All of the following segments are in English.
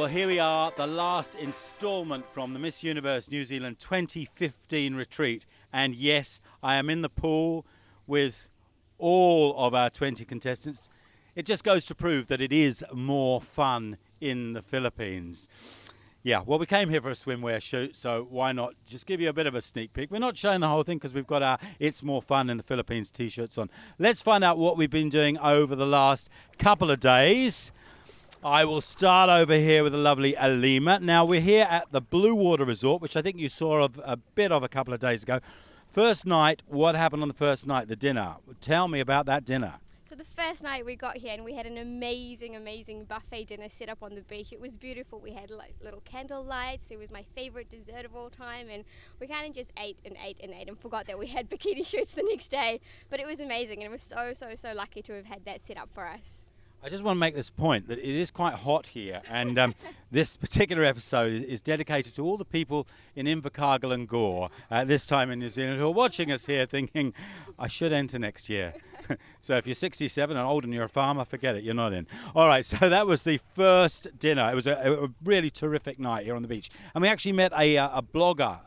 well, here we are, the last instalment from the Miss Universe New Zealand 2015 retreat. And yes, I am in the pool with all of our 20 contestants. It just goes to prove that it is more fun in the Philippines. Yeah, well, we came here for a swimwear shoot, so why not just give you a bit of a sneak peek. We're not showing the whole thing because we've got our It's More Fun in the Philippines t-shirts on. Let's find out what we've been doing over the last couple of days. I will start over here with the lovely Alima. Now, we're here at the Blue Water Resort, which I think you saw a bit of a couple of days ago. First night, what happened on the first night, the dinner? Tell me about that dinner. So the first night we got here and we had an amazing buffet dinner set up on the beach. It was beautiful. We had like little candle lights. There was my favorite dessert of all time, and we kind of just ate and forgot that we had bikini shoots the next day. But it was amazing, and we're so lucky to have had that set up for us. I just want to make this point that it is quite hot here, and this particular episode is dedicated to all the people in Invercargill and Gore at this time in New Zealand who are watching us here thinking, I should enter next year. So if you're 67 and old and you're a farmer, forget it, you're not in. All right, so that was the first dinner. It was a really terrific night here on the beach. And we actually met a blogger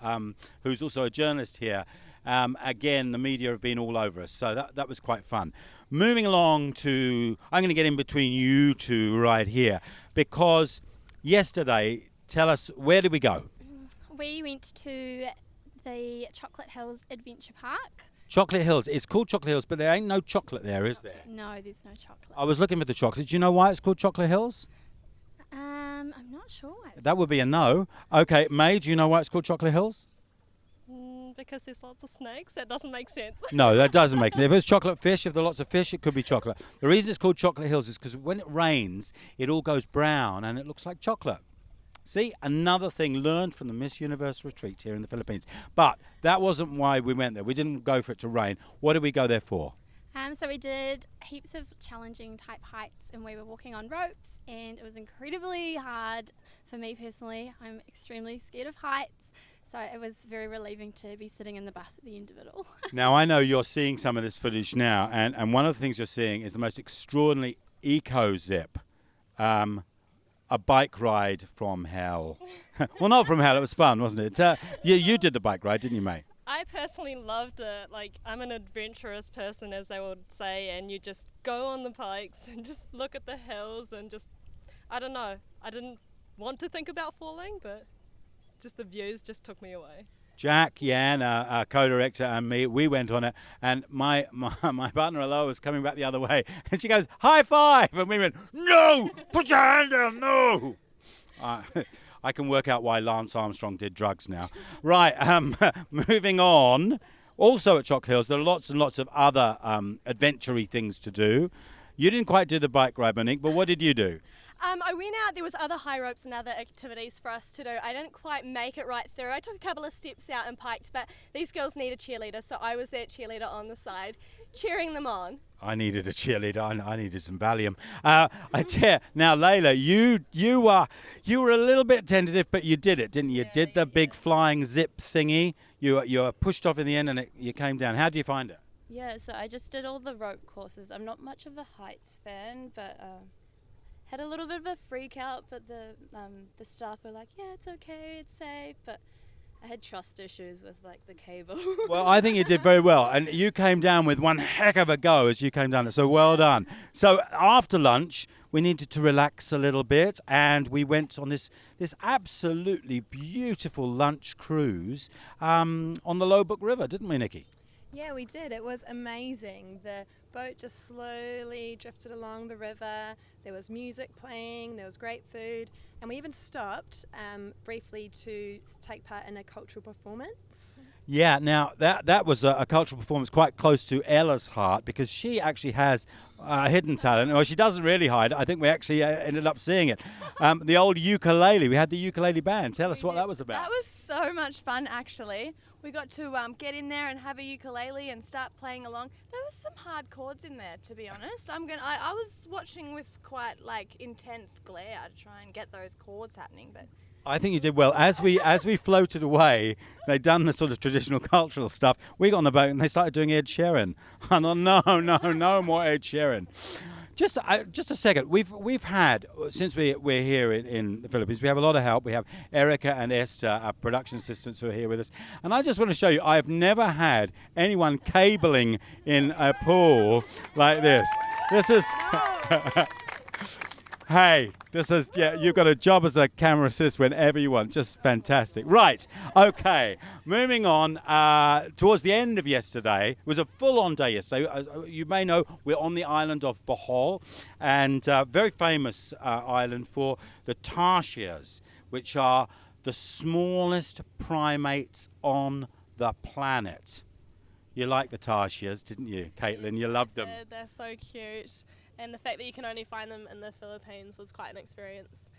who's also a journalist here. Again, the media have been all over us, so that was quite fun. Moving along to, I'm going to get in between you two right here, because yesterday, tell us, where did we go? We went to the Chocolate Hills Adventure Park. Chocolate Hills. It's called Chocolate Hills, but there ain't no chocolate there, is there? No, there's no chocolate. I was looking for the chocolate. Do you know why it's called Chocolate Hills? I'm not sure. That would be a no. Okay, May, do you know why it's called Chocolate Hills? Because there's lots of snakes. That doesn't make sense. No, that doesn't make sense. If it's chocolate fish, if there are lots of fish, it could be chocolate. The reason it's called Chocolate Hills is because when it rains, it all goes brown and it looks like chocolate. See, another thing learned from the Miss Universe retreat here in the Philippines. But that wasn't why we went there. We didn't go for it to rain. What did we go there for? So we did heaps of challenging type heights, and we were walking on ropes, and it was incredibly hard for me personally. I'm extremely scared of heights. So it was very relieving to be sitting in the bus at the end of it all. Now, I know you're seeing some of this footage now, and one of the things you're seeing is the most extraordinary eco-zip, a bike ride from hell. Well, not from hell, it was fun, wasn't it? You did the bike ride, didn't you, May? I personally loved it. Like, I'm an adventurous person, as they would say, and you just go on the bikes and just look at the hills and just, I don't know. I didn't want to think about falling, but just the views just took me away. Jack, Yan, our co-director, and me, we went on it, and my partner Aloha was coming back the other way, and she goes, high five, and we went, no, put your hand down, no. I can work out why Lance Armstrong did drugs now. Right, moving on. Also at Chocolate Hills, there are lots and lots of other adventure-y things to do. You didn't quite do the bike ride, Monique, but what did you do? I went out, there was other high ropes and other activities for us to do. I didn't quite make it right through. I took a couple of steps out and piked, but these girls need a cheerleader, so I was that cheerleader on the side, cheering them on. I needed a cheerleader. I needed some Valium. Now, Layla, you were a little bit tentative, but you did it, didn't you? You did the big flying zip thingy. You were pushed off in the end, and you came down. How did you find it? Yeah, so I just did all the rope courses. I'm not much of a heights fan, but had a little bit of a freak out. But the staff were like, "Yeah, it's okay, it's safe." But I had trust issues with like the cable. Well, I think you did very well, and you came down with one heck of a go as you came down. So well done. So after lunch, we needed to relax a little bit, and we went on this absolutely beautiful lunch cruise on the Lobuk River, didn't we, Nikki? Yeah, we did. It was amazing. The boat just slowly drifted along the river. There was music playing, there was great food, and we even stopped briefly to take part in a cultural performance. Yeah, now that was a cultural performance quite close to Ella's heart, because she actually has a hidden talent. Well, she doesn't really hide it. I think we actually ended up seeing it. The old ukulele. We had the ukulele band. Tell us what that was about. That was so much fun, actually. We got to get in there and have a ukulele and start playing along. There was some hard chords in there, to be honest. I was watching with quite intense glare to try and get those chords happening, but I think you did well. As we floated away, they'd done the sort of traditional cultural stuff. We got on the boat and they started doing Ed Sheeran. I thought, no more Ed Sheeran. Just a second. We've had, since we're here in the Philippines, we have a lot of help. We have Erica and Esther, our production assistants, who are here with us. And I just want to show you, I've never had anyone cabling in a pool like this. This is... Hey, you've got a job as a camera assist whenever you want. Just fantastic. Right, okay. Moving on, towards the end of yesterday, it was a full-on day yesterday. You may know we're on the island of Bohol, and very famous island for the tarsiers, which are the smallest primates on the planet. You like the tarsiers, didn't you, Caitlin? You loved them. They're so cute. And the fact that you can only find them in the Philippines was quite an experience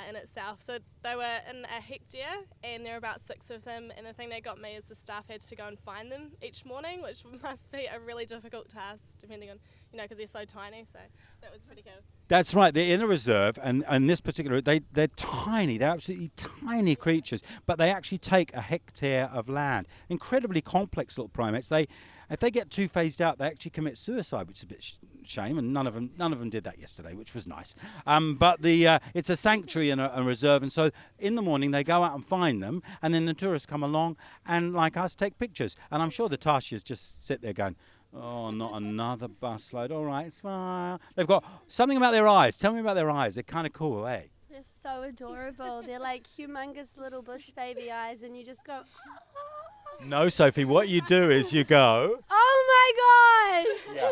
in itself. So they were in a hectare, and there were about 6 of them. And the thing that got me is the staff had to go and find them each morning, which must be a really difficult task, depending on, because they're so tiny. So that was pretty cool. That's right. They're in a reserve, and this particular, they're tiny. They're absolutely tiny creatures, but they actually take a hectare of land. Incredibly complex little primates. If they get too phased out, they actually commit suicide, which is a bit shame, and none of them did that yesterday, which was nice. But it's a sanctuary and a reserve, and so in the morning they go out and find them, and then the tourists come along and, like us, take pictures. And I'm sure the tarsiers just sit there going, oh, not another busload. All right, smile. They've got something about their eyes. Tell me about their eyes. They're kind of cool, eh? They're so adorable. They're like humongous little bush baby eyes, and you just go, No, Sophie, what you do is you go... oh my God! Yeah.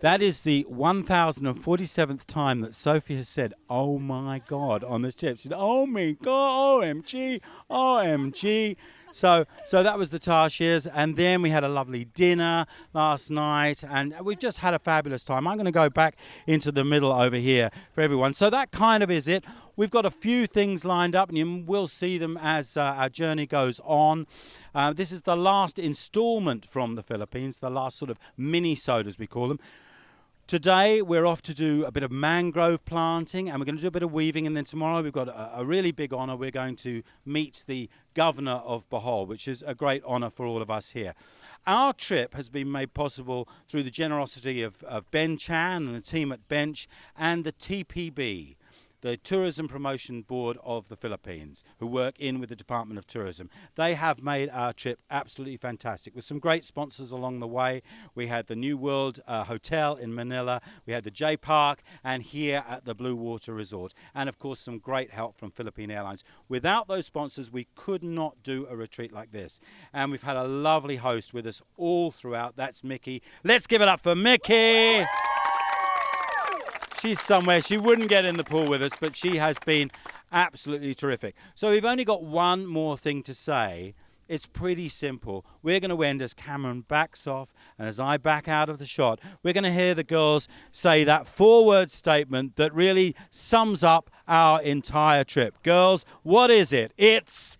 That is the 1,047th time that Sophie has said, oh my God, on this trip. She said, oh my God, OMG, OMG. So that was the tarsiers, and then we had a lovely dinner last night, and we've just had a fabulous time. I'm going to go back into the middle over here for everyone. So that kind of is it. We've got a few things lined up, and you will see them as our journey goes on. This is the last installment from the Philippines, the last sort of mini-sode, as we call them. Today we're off to do a bit of mangrove planting, and we're going to do a bit of weaving, and then tomorrow we've got a really big honour. We're going to meet the governor of Bohol, which is a great honour for all of us here. Our trip has been made possible through the generosity of Ben Chan and the team at Bench and the TPB, the Tourism Promotion Board of the Philippines, who work in with the Department of Tourism. They have made our trip absolutely fantastic with some great sponsors along the way. We had the New World Hotel in Manila, we had the J Park, and here at the Blue Water Resort. And of course, some great help from Philippine Airlines. Without those sponsors, we could not do a retreat like this. And we've had a lovely host with us all throughout. That's Mickey. Let's give it up for Mickey. She's somewhere. She wouldn't get in the pool with us, but she has been absolutely terrific. So we've only got one more thing to say. It's pretty simple. We're going to end as Cameron backs off, and as I back out of the shot, we're going to hear the girls say that 4-word statement that really sums up our entire trip. Girls, what is it? It's